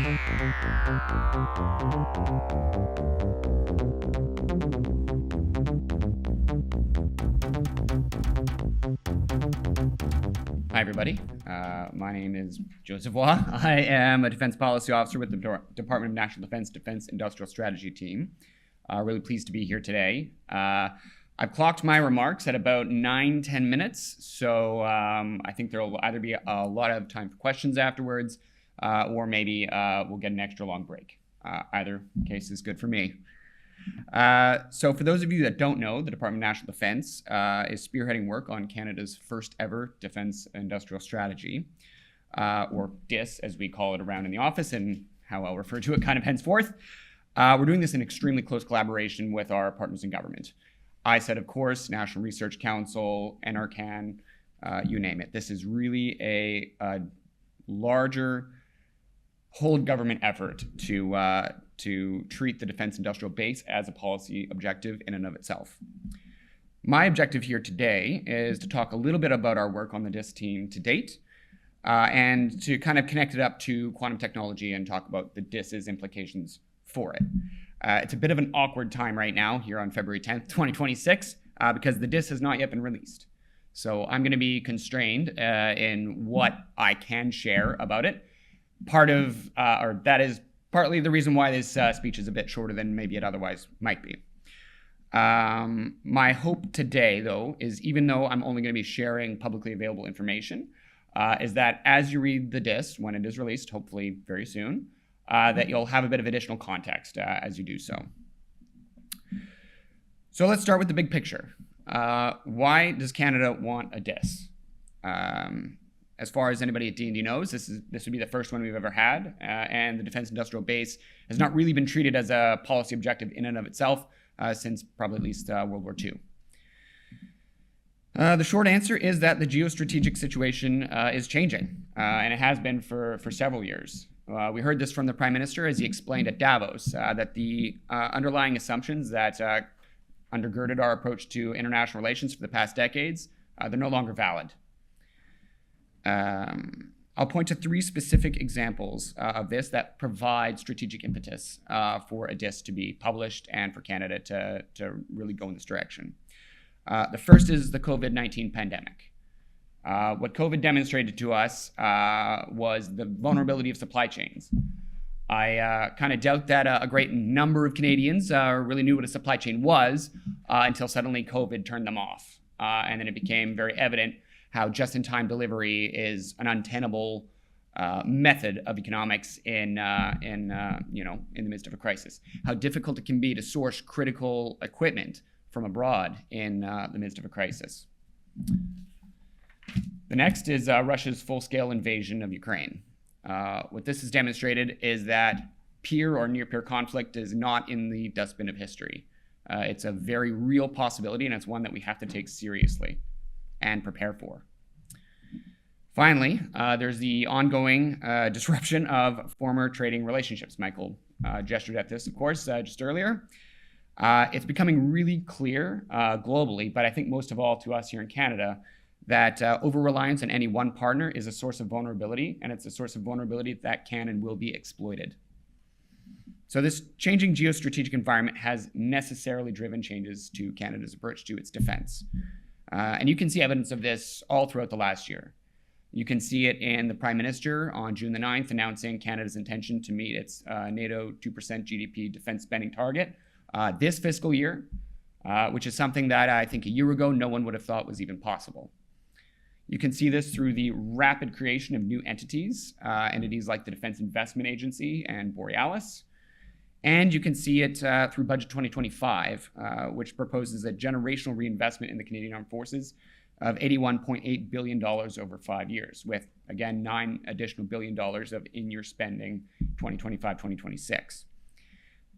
Hi, everybody. My name is Joseph Waugh. I am a Defense Policy Officer with the Department of National Defense Defense Industrial Strategy team. Really pleased to be here today. I've clocked my remarks at about 9-10 minutes, so I think there will either be a lot of time for questions afterwards, or maybe we'll get an extra long break. Either case is good for me. So for those of you that don't know, the Department of National Defense is spearheading work on Canada's first ever Defense Industrial Strategy, or DIS as we call it around in the office and how I'll refer to it kind of henceforth. We're doing this in extremely close collaboration with our partners in government. ISET, of course, National Research Council, NRCan, you name it. This is really a larger whole government effort to treat the defense industrial base as a policy objective in and of itself. My objective here today is to talk a little bit about our work on the DIS team to date, and to kind of connect it up to quantum technology and talk about the DIS's implications for it. It's a bit of an awkward time right now here on February 10th, 2026, because the DIS has not yet been released. So I'm going to be constrained in what I can share about it. That is partly the reason why this speech is a bit shorter than maybe it otherwise might be. My hope today, though, is even though I'm only going to be sharing publicly available information, is that as you read the DIS, when it is released, hopefully very soon, that you'll have a bit of additional context as you do so. So let's start with the big picture. Why does Canada want a DIS? As far as anybody at D&D knows, this would be the first one we've ever had, and the defense industrial base has not really been treated as a policy objective in and of itself since probably at least World War II. The short answer is that the geostrategic situation is changing, and it has been for several years. We heard this from the Prime Minister as he explained at Davos, that the underlying assumptions that undergirded our approach to international relations for the past decades, they're no longer valid. I'll point to 3 specific examples of this that provide strategic impetus for a DIS to be published and for Canada to really go in this direction. The first is the COVID-19 pandemic. What COVID demonstrated to us was the vulnerability of supply chains. I kind of doubt that a great number of Canadians really knew what a supply chain was until suddenly COVID turned them off. And then it became very evident how just-in-time delivery is an untenable method of economics in the midst of a crisis. How difficult it can be to source critical equipment from abroad in the midst of a crisis. The next is Russia's full-scale invasion of Ukraine. What this has demonstrated is that peer or near-peer conflict is not in the dustbin of history. It's a very real possibility, and it's one that we have to take seriously and prepare for. Finally, there's the ongoing disruption of former trading relationships. Michael gestured at this, of course, just earlier. It's becoming really clear globally, but I think most of all to us here in Canada, that over-reliance on any one partner is a source of vulnerability, and it's a source of vulnerability that can and will be exploited. So this changing geostrategic environment has necessarily driven changes to Canada's approach to its defense. And you can see evidence of this all throughout the last year. You can see it in the Prime Minister on June the 9th announcing Canada's intention to meet its NATO 2% GDP defense spending target this fiscal year, which is something that I think a year ago no one would have thought was even possible. You can see this through the rapid creation of new entities like the Defense Investment Agency and Borealis. And you can see it through Budget 2025, which proposes a generational reinvestment in the Canadian Armed Forces of $81.8 billion over 5 years, with, again, $9 additional billion of in-year spending 2025-2026.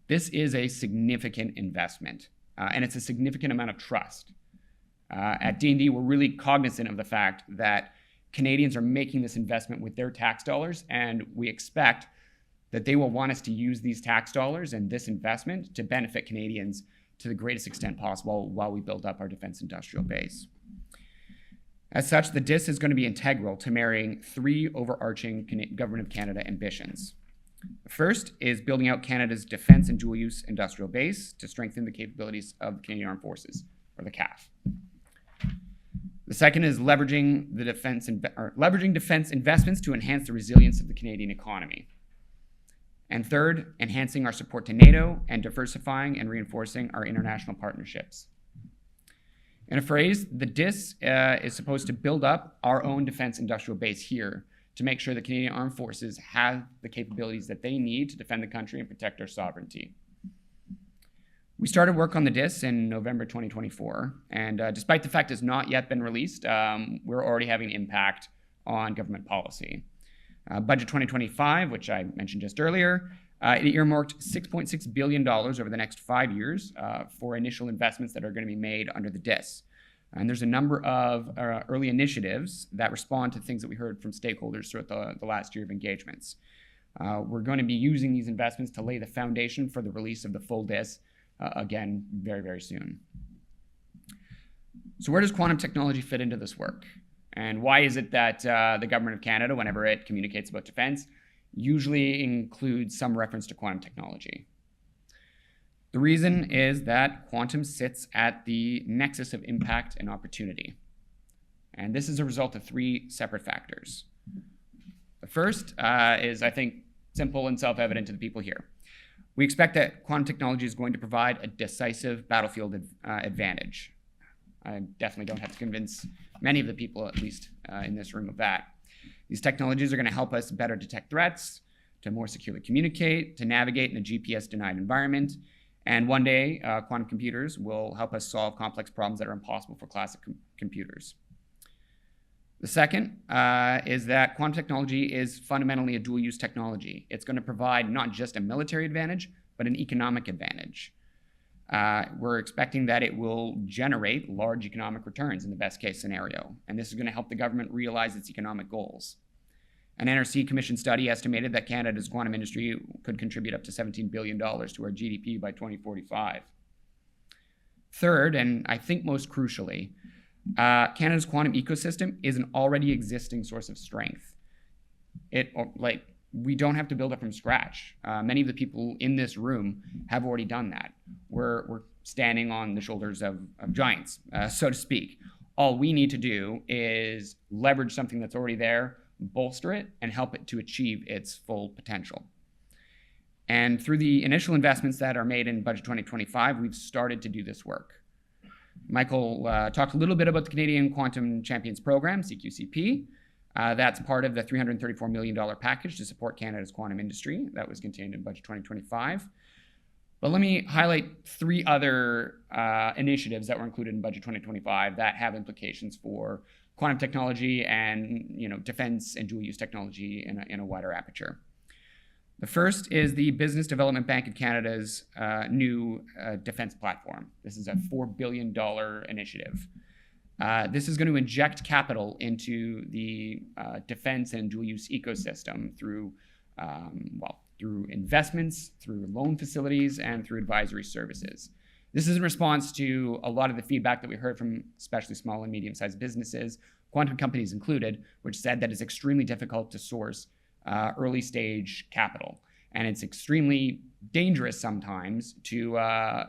This is a significant investment, and it's a significant amount of trust. At D&D, we're really cognizant of the fact that Canadians are making this investment with their tax dollars, and we expect that they will want us to use these tax dollars and this investment to benefit Canadians to the greatest extent possible while we build up our defense industrial base. As such, the DIS is going to be integral to marrying 3 overarching Government of Canada ambitions. First is building out Canada's defence and dual-use industrial base to strengthen the capabilities of the Canadian Armed Forces, or the CAF. The second is leveraging defence investments to enhance the resilience of the Canadian economy. And third, enhancing our support to NATO and diversifying and reinforcing our international partnerships. In a phrase, the DIS is supposed to build up our own defence industrial base here to make sure the Canadian Armed Forces have the capabilities that they need to defend the country and protect our sovereignty. We started work on the DIS in November 2024, and despite the fact it's not yet been released, we're already having an impact on government policy. Budget 2025, which I mentioned just earlier, it earmarked $6.6 billion over the next 5 years for initial investments that are going to be made under the DIS. And there's a number of early initiatives that respond to things that we heard from stakeholders throughout the last year of engagements. We're going to be using these investments to lay the foundation for the release of the full DIS, again, very, very soon. So where does quantum technology fit into this work? And why is it that the Government of Canada, whenever it communicates about defense, usually includes some reference to quantum technology? The reason is that quantum sits at the nexus of impact and opportunity. And this is a result of 3 separate factors. The first is, I think, simple and self-evident to the people here. We expect that quantum technology is going to provide a decisive battlefield advantage. I definitely don't have to convince many of the people, at least in this room, of that. These technologies are going to help us better detect threats, to more securely communicate, to navigate in a GPS-denied environment, and one day, quantum computers will help us solve complex problems that are impossible for classic computers. The second is that quantum technology is fundamentally a dual-use technology. It's going to provide not just a military advantage, but an economic advantage. We're expecting that it will generate large economic returns in the best-case scenario, and this is going to help the government realize its economic goals. An NRC Commission study estimated that Canada's quantum industry could contribute up to $17 billion to our GDP by 2045. Third, and I think most crucially, Canada's quantum ecosystem is an already existing source of strength. We don't have to build it from scratch. Many of the people in this room have already done that. We're standing on the shoulders of giants, so to speak. All we need to do is leverage something that's already there, bolster it, and help it to achieve its full potential. And through the initial investments that are made in Budget 2025, we've started to do this work. Michael talked a little bit about the Canadian Quantum Champions Program, CQCP. That's part of the $334 million package to support Canada's quantum industry that was contained in Budget 2025. But let me highlight 3 other initiatives that were included in Budget 2025 that have implications for quantum technology and defense and dual-use technology in a wider aperture. The first is the Business Development Bank of Canada's new defense platform. This is a $4 billion initiative. This is going to inject capital into the defense and dual-use ecosystem through investments, through loan facilities, and through advisory services. This is in response to a lot of the feedback that we heard from especially small and medium-sized businesses, quantum companies included, which said that it's extremely difficult to source early-stage capital. And it's extremely dangerous sometimes to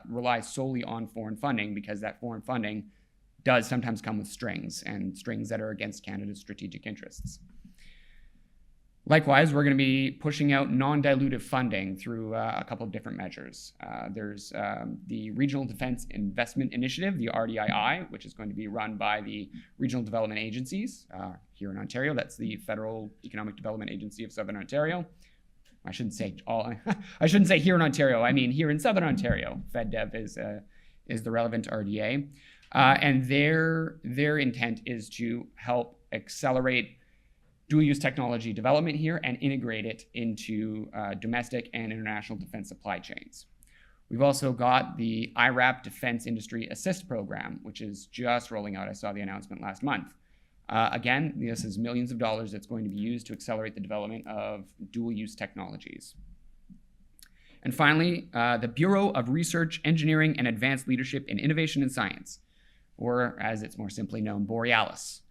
rely solely on foreign funding, because that foreign funding does sometimes come with strings, and strings that are against Canada's strategic interests. Likewise, we're going to be pushing out non-dilutive funding through a couple of different measures. There's the Regional Defense Investment Initiative, the RDII, which is going to be run by the Regional Development Agencies here in Ontario. That's the Federal Economic Development Agency of Southern Ontario. I shouldn't say here in Ontario. I mean here in Southern Ontario. FedDev is the relevant RDA, and their intent is to help accelerate dual-use technology development here and integrate it into domestic and international defense supply chains. We've also got the IRAP Defense Industry Assist Program, which is just rolling out. I saw the announcement last month. Again, this is millions of dollars that's going to be used to accelerate the development of dual-use technologies. And finally, the Bureau of Research, Engineering, and Advanced Leadership in Innovation and Science, or as it's more simply known, Borealis.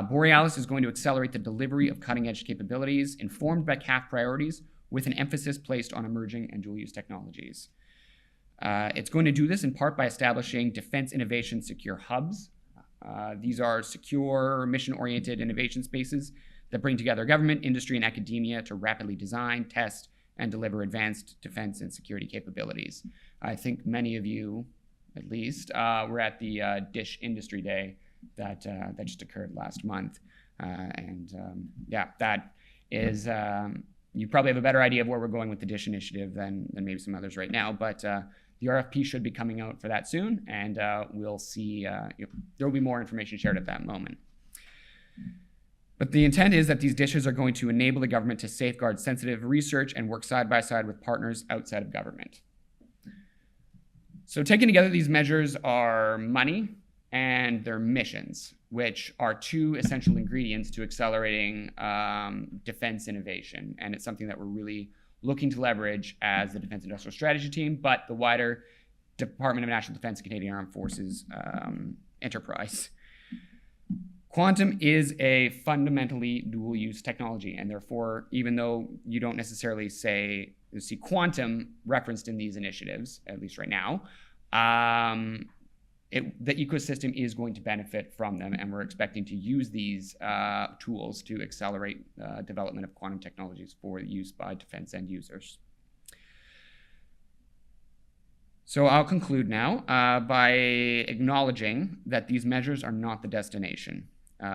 Borealis is going to accelerate the delivery of cutting-edge capabilities informed by CAF priorities with an emphasis placed on emerging and dual-use technologies. It's going to do this in part by establishing defense innovation secure hubs. These are secure, mission-oriented innovation spaces that bring together government, industry, and academia to rapidly design, test, and deliver advanced defense and security capabilities. I think many of you, at least, were at the DISH Industry Day that just occurred last month. Yeah, that is, you probably have a better idea of where we're going with the DISH initiative than maybe some others right now, but the RFP should be coming out for that soon, and we'll see, there will be more information shared at that moment. But the intent is that these dishes are going to enable the government to safeguard sensitive research and work side by side with partners outside of government. So taken together, these measures are money and their missions, which are two essential ingredients to accelerating defense innovation. And it's something that we're really looking to leverage as the Defense Industrial Strategy Team, but the wider Department of National Defense and Canadian Armed Forces enterprise. Quantum is a fundamentally dual-use technology, and therefore, even though you don't necessarily see quantum referenced in these initiatives, at least right now, the ecosystem is going to benefit from them, and we're expecting to use these tools to accelerate development of quantum technologies for use by defense end users. So I'll conclude now by acknowledging that these measures are not the destination.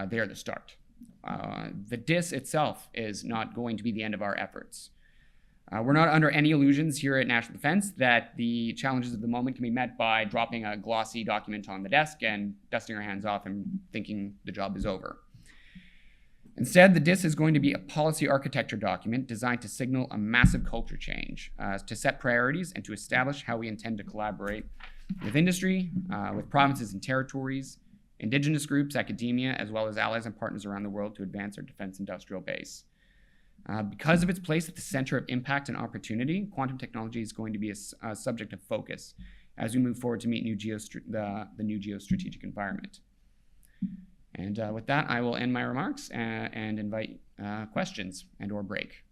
They are the start. The DIS itself is not going to be the end of our efforts. We're not under any illusions here at National Defense that the challenges of the moment can be met by dropping a glossy document on the desk and dusting our hands off and thinking the job is over. Instead, the DIS is going to be a policy architecture document designed to signal a massive culture change, to set priorities and to establish how we intend to collaborate with industry, with provinces and territories, Indigenous groups, academia, as well as allies and partners around the world to advance our defense industrial base. Because of its place at the center of impact and opportunity, quantum technology is going to be a subject of focus as we move forward to meet the new geostrategic environment. And with that, I will end my remarks and invite questions and/or break.